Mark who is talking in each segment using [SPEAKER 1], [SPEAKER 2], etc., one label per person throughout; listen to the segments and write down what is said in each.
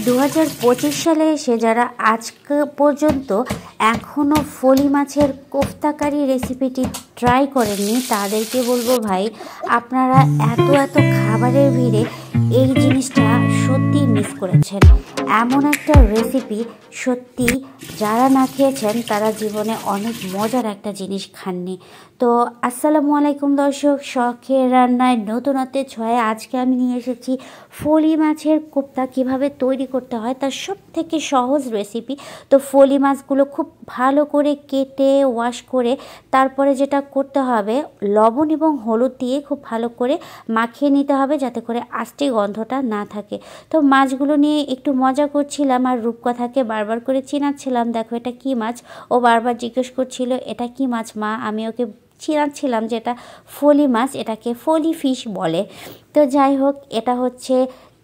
[SPEAKER 1] 2025 সালে এসে যারা আজ পর্যন্ত এখনও ফলি মাছের কোফতাকারি রেসিপিটি ট্রাই করেননি তাদেরকে বলবো, ভাই আপনারা এত এত খাবারের ভিড়ে এই জিনিসটা সত্যি মিস করেছেন। এমন একটা রেসিপি সত্যি যারা না খেয়েছেন তারা জীবনে অনেক মজার একটা জিনিস খাননি। তো আসসালামু আলাইকুম দর্শক, শখের রান্নায় নতুনত্বের ছয়ে আজকে আমি নিয়ে এসেছি ফলি মাছের কোফতা কিভাবে তৈরি করতে হয় তার সব থেকে সহজ রেসিপি। তো ফলি মাছগুলো খুব ভালো করে কেটে ওয়াশ করে তারপরে যেটা করতে হবে, লবণ এবং হলুদ দিয়ে খুব ভালো করে মাখিয়ে নিতে হবে যাতে করে আষ্টে গন্ধটা না থাকে। তো মাছগুলো নিয়ে একটু মজা করছিলাম আর রূপকথাকে বারবার করে চিনাচ্ছিলাম, দেখো এটা কি মাছ। ও বারবার জিজ্ঞেস করছিল এটা কি মাছ মা। আমি ওকে চিনাচ্ছিলাম যে এটা ফলি মাছ, এটাকে ফলি ফিশ বলে। তো যাই হোক, এটা হচ্ছে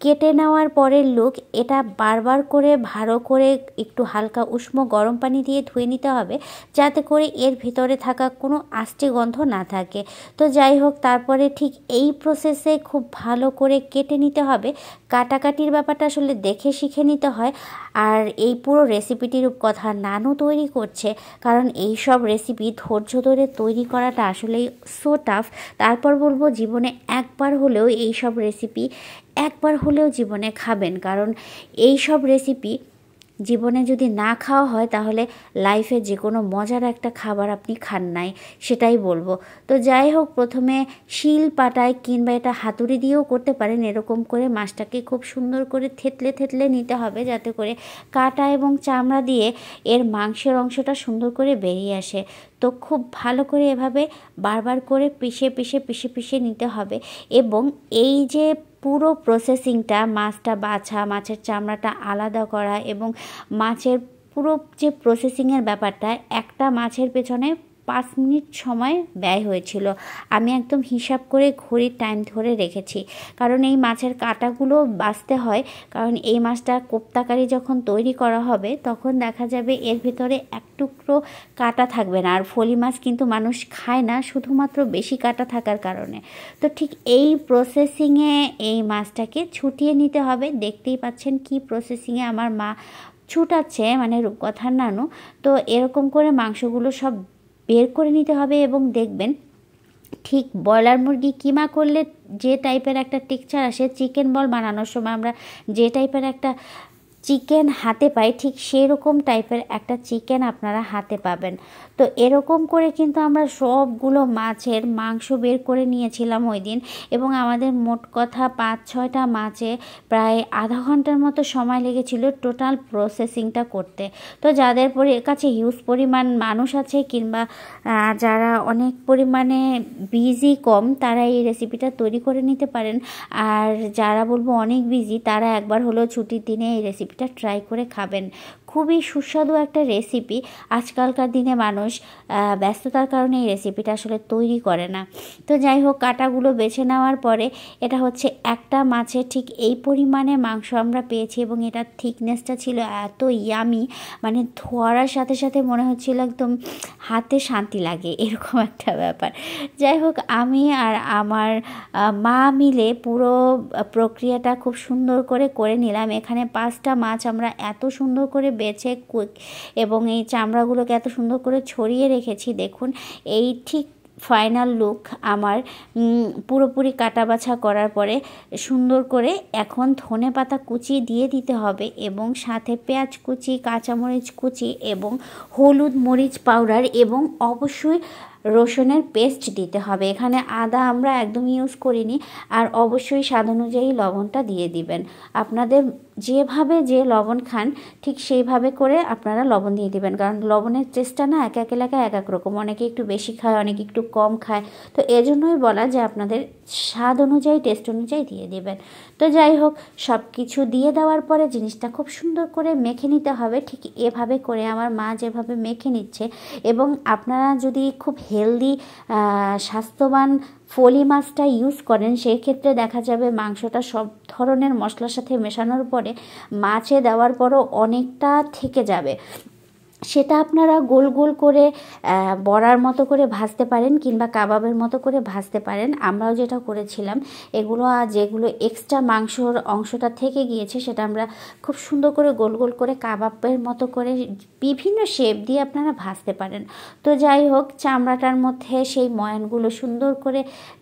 [SPEAKER 1] কেটে নেওয়ার পরের লুক। এটা বারবার করে ভালো করে একটু হালকা উষ্ণ গরম পানি দিয়ে ধুয়ে নিতে হবে যাতে করে এর ভিতরে থাকা কোনো আষ্টে গন্ধ না থাকে। তো যাই হোক, তারপরে ঠিক এই প্রসেসে খুব ভালো করে কেটে নিতে হবে। কাটাকাটির ব্যাপারটা আসলে দেখে শিখে নিতে হয়। আর এই পুরো রেসিপিটির কথা নানু তৈরি করছে, কারণ এই সব রেসিপি ধৈর্য ধরে তৈরি করাটা আসলেই সো টাফ। তারপর বলবো, জীবনে একবার হলেও এই সব রেসিপি জীবনে খাবেন, কারণ এই সব রেসিপি জীবনে যদি না খাওয়া হয় তাহলে লাইফে যে কোনো মজার একটা খাবার আপনি খান নাই, সেটাই বলবো। তো যাই হোক, প্রথমে শিল পাটায় কিংবা এটা হাতুড়ি দিয়েও করতে পারেন, এরকম করে মাছটাকে খুব সুন্দর করে থেতলে থেতলে নিতে হবে যাতে করে কাটা এবং চামড়া দিয়ে এর মাংসের অংশটা সুন্দর করে বেরিয়ে আসে। তো খুব ভালো করে এভাবে বারবার করে পিষে নিতে হবে। এবং এই যে পুরো প্রসেসিংটা, মাছটা বাছা, মাছের চামড়াটা আলাদা করা এবং মাছের পুরো যে প্রসেসিংয়ের ব্যাপারটা, একটা মাছের পেছনে 5 মিনিট সময় ব্যয় হয়েছিল। আমি একদম হিসাব করে ঘড়ির টাইম ধরে রেখেছি, কারণ এই মাছের কাঁটাগুলো বাছতে হয়। কারণ এই মাছটা কোফতাকারি যখন তৈরি করা হবে তখন দেখা যাবে এর ভিতরে এক টুকরো কাঁটা থাকবে না। আর ফলি মাছ কিন্তু মানুষ খায় না শুধুমাত্র বেশি কাঁটা থাকার কারণে। তো ঠিক এই প্রসেসিংয়ে এই মাছটাকে ছুটিয়ে নিতে হবে। দেখতেই পাচ্ছেন কি প্রসেসিংয়ে আমার মা ছুটাচ্ছে, মানে রূপকথার নানু। তো এরকম করে মাংসগুলো সব বের করে নিতে হবে। এবং দেখবেন ঠিক ব্রয়লার মুরগি কিমা করলে যে টাইপের একটা টেক্সচার আসে, চিকেন বল বানানোর সময় আমরা যে টাইপের একটা চিকেন হাতে পাই, ঠিক সেরকম টাইপের একটা চিকেন আপনারা হাতে পাবেন। তো এরকম করে কিন্তু আমরা সবগুলো মাছের মাংস বের করে নিয়েছিলাম ওই দিন। এবং আমাদের মোট কথা 5-6টা মাছে প্রায় আধা ঘন্টার মতো সময় লেগেছিল টোটাল প্রসেসিংটা করতে। তো যাদের কাছে হিউজ পরিমাণ মানুষ আছে কিংবা যারা অনেক পরিমাণে বিজি কম, তারা এই রেসিপিটা তৈরি করে নিতে পারেন। আর যারা বলবো অনেক বিজি, তারা একবার হলেও ছুটির দিনে এই রেসিপিটা ট্রাই করে খাবেন। খুবই সুস্বাদু একটা রেসিপি। আজকালকার দিনে মানুষ ব্যস্ততার কারণে এই রেসিপিটা আসলে তৈরি করে না। তো যাই হোক, কাটাগুলো বেছে নেওয়ার পরে এটা হচ্ছে একটা মাছের ঠিক এই পরিমাণে মাংস আমরা পেয়েছি এবং এটার থিকনেসটা ছিল এত ইয়ামি, মানে ধোয়ার সাথে সাথে মনে হচ্ছিল একদম হাতে শান্তি লাগে, এরকম একটা ব্যাপার। যাই হোক, আমি আর আমার মা মিলে পুরো প্রক্রিয়াটা খুব সুন্দর করে নিলাম। এখানে 5টা মাছ আমরা এত সুন্দর করে বেছে এবং এই চামড়াগুলোকে এত সুন্দর করে ছড়িয়ে রেখেছি। দেখুন এই ঠিক ফাইনাল লুক আমার। পুরোপুরি কাটা বাছা করার পরে সুন্দর করে এখন ধনেপাতা কুচি দিয়ে দিতে হবে এবং সাথে পেঁয়াজ কুচি, কাঁচামরিচ কুচি এবং হলুদ মরিচ পাউডার এবং অবশ্যই রসুনের পেস্ট দিতে হবে। এখানে আদা আমরা একদম ইউজ করিনি। আর অবশ্যই স্বাদ অনুযায়ী লবণটা দিয়ে দিবেন। আপনাদের যেভাবে যে লবণ খান ঠিক সেইভাবে করে আপনারা লবণ দিয়ে দিবেন, কারণ লবণের টেস্টটা না এক এক এলাকায় এক এক রকম, অনেকে একটু বেশি খায়, অনেকে একটু কম খায়। তো এজন্যই বলা যে আপনাদের স্বাদ অনুযায়ী, টেস্ট অনুযায়ী দিয়ে দেবেন। তো যাই হোক, সব কিছু দিয়ে দেওয়ার পরে জিনিসটা খুব সুন্দর করে মেখে নিতে হবে। ঠিক এভাবে করে আমার মা যেভাবে মেখে নিচ্ছে। এবং আপনারা যদি খুব হেলদি স্বাস্থ্যবান ফলি মাছটা ইউজ করেন, সেক্ষেত্রে দেখা যাবে মাংসটা সব ধরনের মশলার সাথে মেশানোর পরে মাছে দেওয়ার পরও অনেকটা থেকে যাবে। সেটা আপনারা গোল গোল করে বড়ার মতো করে ভাজতে পারেন কিংবা কাবাবের মতো করে ভাজতে পারেন। আমরাও যেটা করেছিলাম, এগুলো যেগুলো এক্সট্রা মাংসর অংশটা থেকে গিয়েছে সেটা আমরা খুব সুন্দর করে গোল গোল করে কাবাবের মতো করে বিভিন্ন শেপ দিয়ে আপনারা ভাজতে পারেন। তো যাই হোক, চামড়াটার মধ্যে সেই ময়ানগুলো সুন্দর করে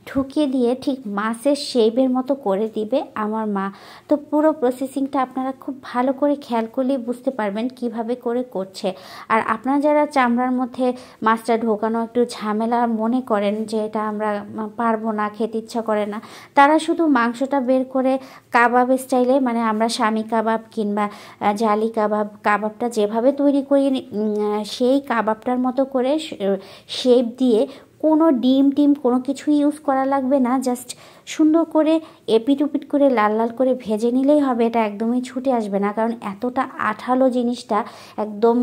[SPEAKER 1] ঢুকিয়ে দিয়ে ঠিক মাছের শেপের মতো করে দিবে আমার মা। তো পুরো প্রসেসিংটা আপনারা খুব ভালো করে খেয়াল করলেই বুঝতে পারবেন কিভাবে করে করছে। আর আপনারা যারা চামড়ার মধ্যে মাছটা ঢোকানো একটু ঝামেলা মনে করেন যে এটা আমরা পারবো না, খেতে ইচ্ছা করে না, তারা শুধু মাংসটা বের করে কাবাব স্টাইলে, মানে আমরা স্বামী কাবাব কিংবা জালি কাবাব, কাবাবটা যেভাবে তৈরি করি সেই কাবাবটার মতো করে শেপ দিয়ে কোনো ডিম টিম কোনো কিছু ইউজ করা লাগবে না, জাস্ট সুন্দর করে এপিট উপিট করে লাল লাল করে ভেজে নিলেই হবে। এটা একদমই ছুটে আসবে না, কারণ এতটা আঠালো জিনিসটা একদম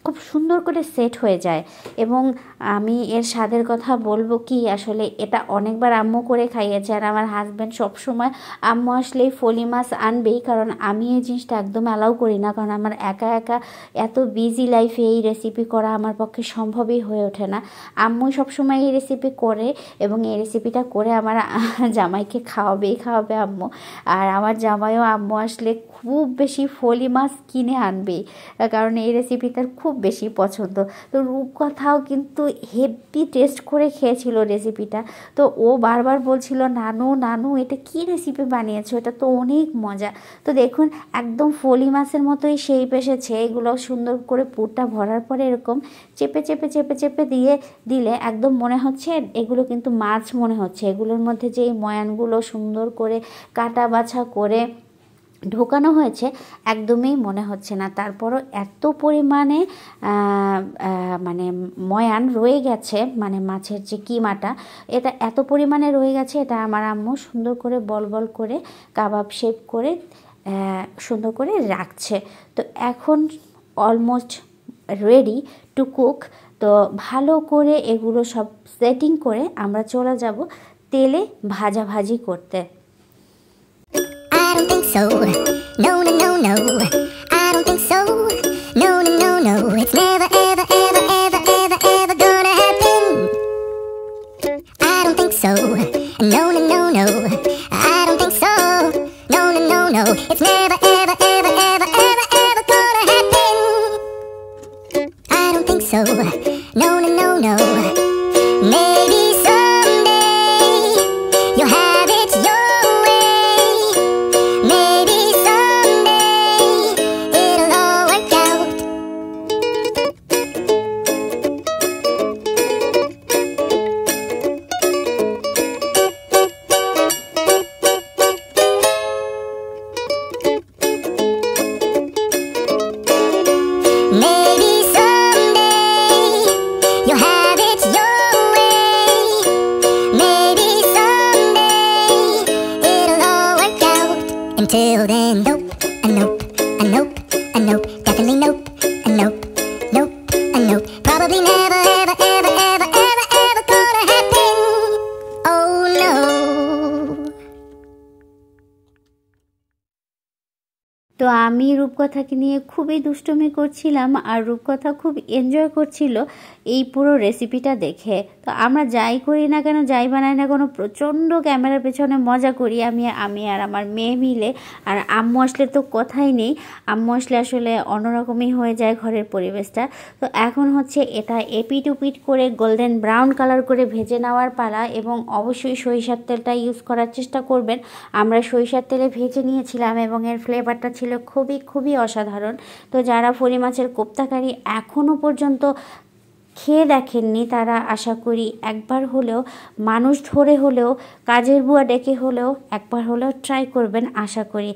[SPEAKER 1] খুব সুন্দর করে সেট হয়ে যায়। এবং আমি এর স্বাদের কথা বলবো কি, আসলে এটা অনেকবার আম্মু করে খাইয়েছে। আর আমার হাজব্যান্ড সবসময় আম্মু আসলেই ফলি মাছ আনবেই, কারণ আমি এই জিনিসটা একদম অ্যালাউ করি না, কারণ আমার একা একা এত বিজি লাইফে এই রেসিপি করা আমার পক্ষে সম্ভবই হয়ে ওঠে না। আম্মু সবসময় এই রেসিপি করে এবং এই রেসিপিটা করে আমার জামাইকে খাওয়াবেই খাওয়াবে আম্মু। আর আমার জামাইও আম্মু আসলে খুব বেশি ফলি মাছ কিনে আনবেই, কারণ এই রেসিপি তার খুব বেশি পছন্দ। তো রূপকথাও কিন্তু হেভি টেস্ট করে খেয়েছিল রেসিপিটা। তো ও বারবার বলছিল, নানু নানু এটা কী রেসিপি বানিয়েছো, এটা তো অনেক মজা। তো দেখুন একদম ফলি মাছের মতোই শেপ এসেছে। এগুলো সুন্দর করে পুরটা ভরার পরে এরকম চেপে চেপে চেপে চেপে দিলে একদম মনে হচ্ছে এগুলো কিন্তু মাছ মনে হচ্ছে। এগুলোর মধ্যে যে ময়ানগুলো সুন্দর করে কাটা বাছা করে ঢোকানো হয়েছে একদমই মনে হচ্ছে না। তারপরও এত পরিমাণে মানে ময়ান রয়ে গেছে, মানে মাছের যে কিমাটা এটা এত পরিমাণে রয়ে গেছে, এটা আমার আম্মু সুন্দর করে বল বল করে কাবাব শেপ করে সুন্দর করে রাখছে। তো এখন অলমোস্ট রেডি টু কুক। তো ভালো করে এগুলো সব সেটিং করে আমরা চলে যাব তেলে ভাজাভাজি করতে।
[SPEAKER 2] I don't think so. No, no, no, no. I don't think so. No, no, no, no. It's never, ever, ever, ever, ever, ever gonna happen. I don't think so. No, no, no, no. I don't think so. No, no, no, no. It's never, ever, ever, ever, ever, ever gonna happen. I don't think so. No, no, no, no. Maybe someday you'll have it your way. Maybe someday it'll all work out. Maybe someday you'll have it your way. Maybe someday it'll all work out. Until then, nope, a nope, a nope, a nope, definitely nope, a nope, nope, a nope. Probably never, ever, ever, ever, ever, ever gonna happen. Oh no.
[SPEAKER 1] তো আমি রূপকথাকে নিয়ে খুবই দুষ্টুমি করছিলাম আর রূপকথা খুব enjoy করছিল এই পুরো রেসিপিটা দেখে। তো আমরা যাই করি না কেন, যাই বানাই না কোনো, প্রচণ্ড ক্যামেরার পেছনে মজা করি আমি আর আমার মেয়ে মিলে। আর আম্মু আসলে তো কথাই নেই, আম্মু আসলে আসলে অন্যরকমই হয়ে যায় ঘরের পরিবেশটা। তো এখন হচ্ছে এটা এপিট উপিট করে গোল্ডেন ব্রাউন কালার করে ভেজে নেওয়ার পালা। এবং অবশ্যই সরিষার তেলটা ইউজ করার চেষ্টা করবেন। আমরা সরিষার তেলে ভেজে নিয়েছিলাম এবং এর ফ্লেভারটা ছিল খুবই খুবই অসাধারণ। তো যারা ফলি মাছের কোপ্তাকারি এখনও পর্যন্ত খেয়ে দেখেননি, তারা আশা করি একবার হলেও, মানুষ ধরে হলেও, কাজের বুয়া ডেকে হলেও একবার হলেও ট্রাই করবেন। আশা করি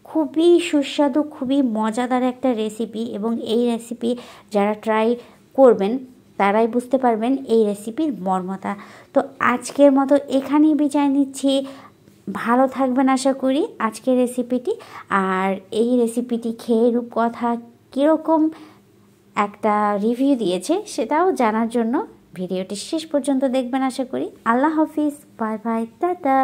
[SPEAKER 1] খুবই সুস্বাদু, খুবই মজাদার একটা রেসিপি। এবং এই রেসিপি যারা ট্রাই করবেন তারাই বুঝতে পারবেন এই রেসিপির মর্মতা। তো আজকের মতো এখানেই বিদায় নিচ্ছি। ভালো থাকবেন আশা করি আজকের রেসিপিটি। আর এই রেসিপিটি খেয়ে রূপকথা কীরকম একটা রিভিউ দিয়েছে সেটাও জানার জন্য ভিডিওটি শেষ পর্যন্ত দেখবেন আশা করি। আল্লাহ হাফিজ, বাই বাই, টাটা।